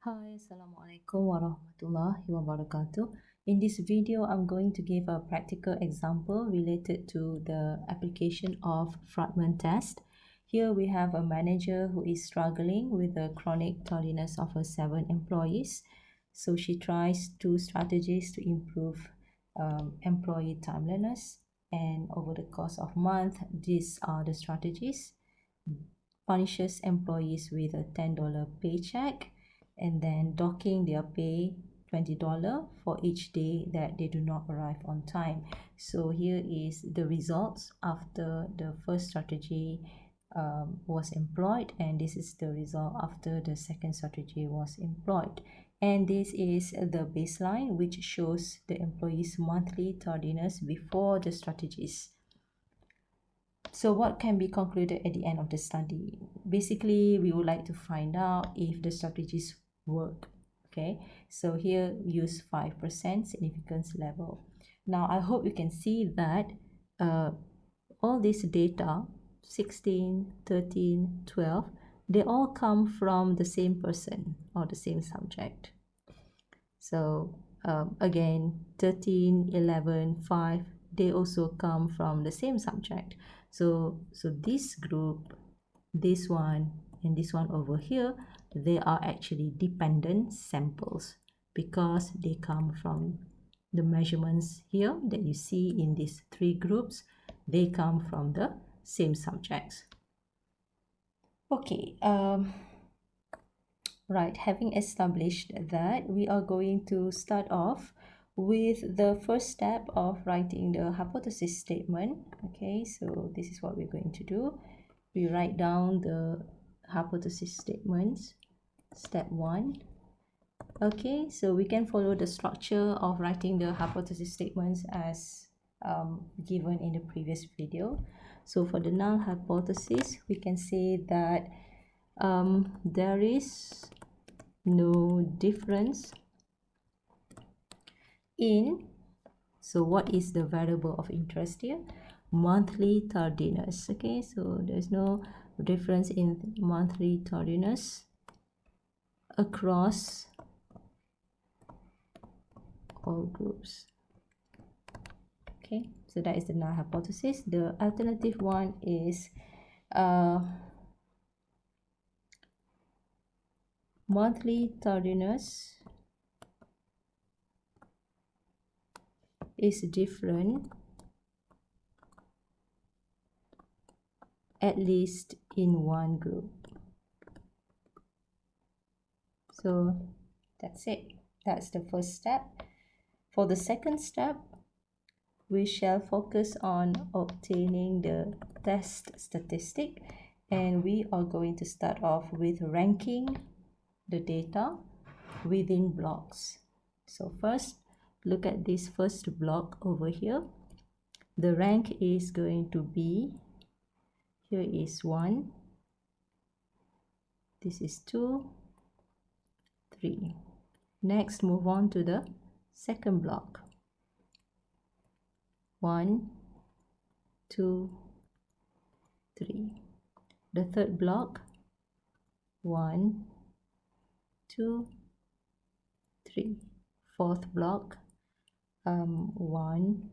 Hi, Assalamualaikum warahmatullahi wabarakatuh. In this video, I'm going to give a practical example related to the application of Friedman test. Here we have a manager who is struggling with the chronic tardiness of her 7 employees. So she tries 2 strategies to improve employee timeliness, and over the course of month, these are the strategies. Punishes employees with a $10 paycheck, and then docking their pay $20 for each day that they do not arrive on time. So here is the results after the first strategy was employed, and this is the result after the second strategy was employed. And this is the baseline, which shows the employees' monthly tardiness before the strategies. So what can be concluded at the end of the study? Basically, we would like to find out if the strategies work. Okay, so here use 5% significance level. Now I hope you can see that all this data 16, 13, 12, they all come from the same person or the same subject. So again, 13, 11, 5, they also come from the same subject. So this group, this one, and this one over here, they are actually dependent samples because they come from the measurements here that you see in these 3 groups. They come from the same subjects. Okay, right, having established that, we are going to start off with the first step of writing the hypothesis statement. Okay, so this is what we're going to do. We write down the hypothesis statements, step 1. Okay, so we can follow the structure of writing the hypothesis statements as given in the previous video. So for the null hypothesis, we can say that there is no difference in, so what is the variable of interest here? Monthly tardiness. Okay, so there's no difference in monthly tardiness across all groups. Okay, so that is the null hypothesis. The alternative one is monthly tardiness is different at least in one group. So that's it. That's the first step. For the second step, we shall focus on obtaining the test statistic, and we are going to start off with ranking the data within blocks. So first, look at this first block over here. The rank is going to be, here is 1, this is 2, 3. Next, move on to the second block. 1, 2, 3. The third block, 1, 2, 3. Fourth block, 1,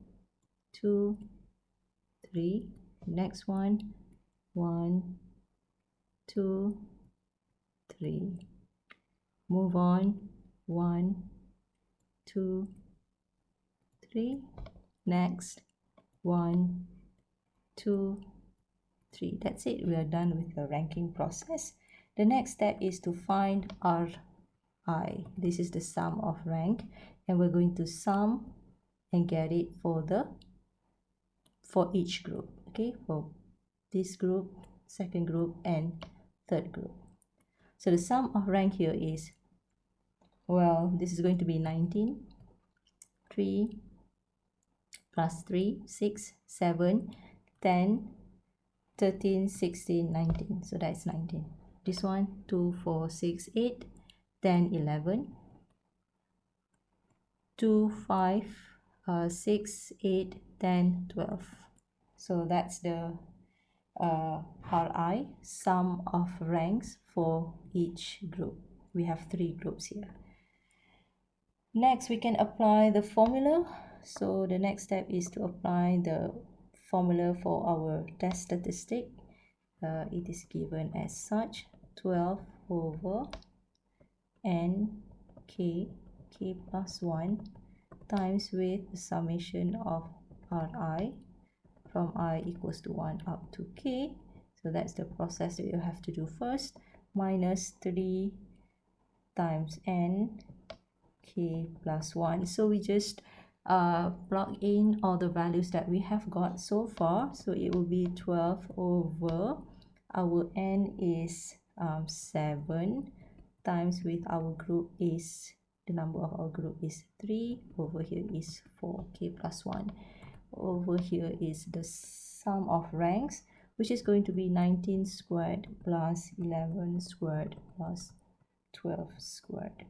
2, 3. Next one, 1, 2, 3. Move on, 1, 2, 3. Next, 1, 2, 3. That's it. We are done with the ranking process. The next step is to find Ri. This is the sum of rank, and we're going to sum and get it for each group. Okay, for this group, second group, and third group. So the sum of rank here is, well, this is going to be 19, 3 plus 3, 6, 7, 10, 13, 16, 19. So that's 19. This one, 2, 4, 6, 8, 10, 11, 2, 5, 6, 8, 10, 12. So that's the Ri, sum of ranks for each group we have 3 groups here. Next, we can apply the formula. So the next step is to apply the formula for our test statistic. It is given as such: 12 over n k plus 1 times with the summation of Ri from I equals to 1 up to k. So that's the process that you have to do first, minus 3 times n k plus 1. So we just plug in all the values that we have got so far. So it will be 12 over, our n is 7, times with our group is, the number of our group is 3, over here is 4, k plus 1. Over here is the sum of ranks, which is going to be 19 squared plus 11 squared plus 12 squared,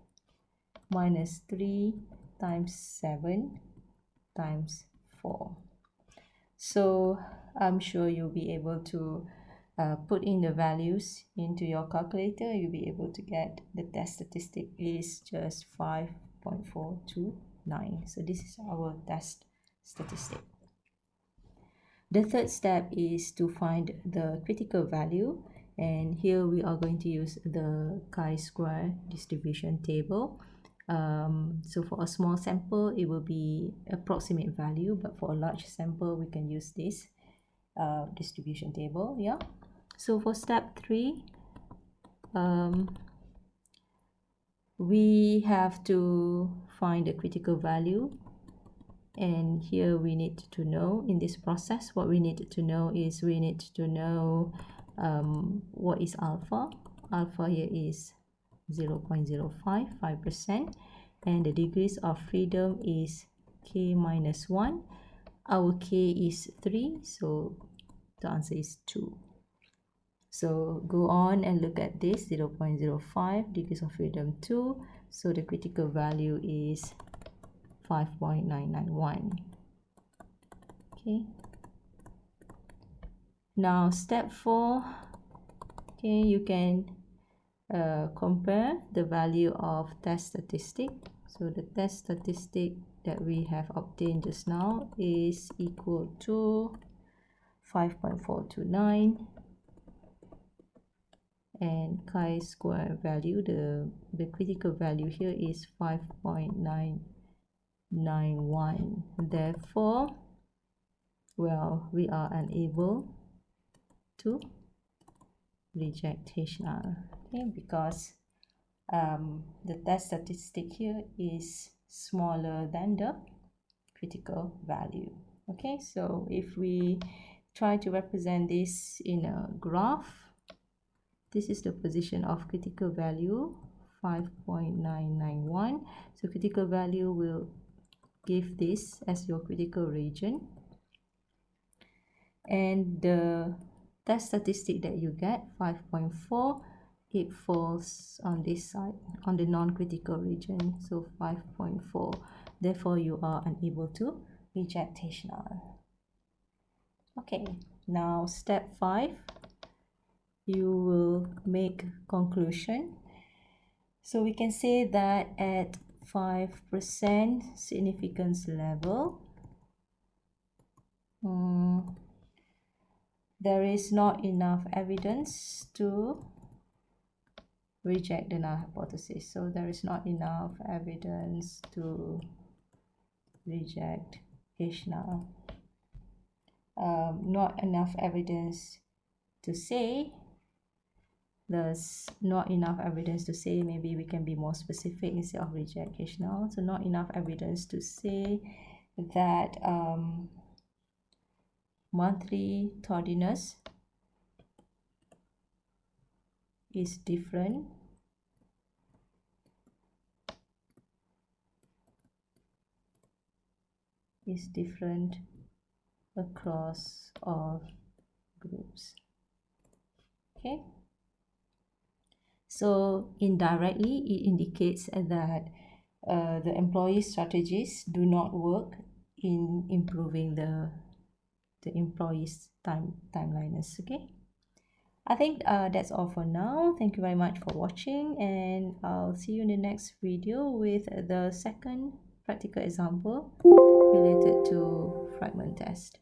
minus 3 times 7 times 4. So I'm sure you'll be able to put in the values into your calculator. You'll be able to get the test statistic is just 5.429. So this is our test statistic. The third step is to find the critical value, and here we are going to use the chi-square distribution table. So for a small sample, it will be approximate value, but for a large sample, we can use this distribution table. Yeah. So for step 3, we have to find the critical value, and here we need to know, in this process, what we need to know is we need to know what is alpha. Alpha here is 0.055%, and the degrees of freedom is k minus 1. Our k is 3, so the answer is 2. So go on and look at this, 0.05, degrees of freedom 2, so the critical value is 5.991. Okay. Now step 4, okay, you can compare the value of test statistic. So the test statistic that we have obtained just now is equal to 5.429, and chi-square value, the critical value here is 5.991. Therefore, well, we are unable to reject HR, okay, because the test statistic here is smaller than the critical value. Okay, so if we try to represent this in a graph, this is the position of critical value, 5.991. So critical value will give this as your critical region, and the test statistic that you get, 5.4, it falls on this side, on the non-critical region, so 5.4. Therefore, you are unable to reject HR. Okay, now step 5, you will make conclusion. So we can say that at 5% significance level, there is not enough evidence to reject the null hypothesis. So there is not enough evidence to reject H null. Not enough evidence to say, there's not enough evidence to say, maybe we can be more specific instead of reject H null. So not enough evidence to say that monthly tardiness is different across all groups. Okay, so indirectly it indicates that the employee strategies do not work in improving the employees' timeliness. Okay, I think that's all for now. Thank you very much for watching, and I'll see you in the next video with the second practical example related to Friedman test.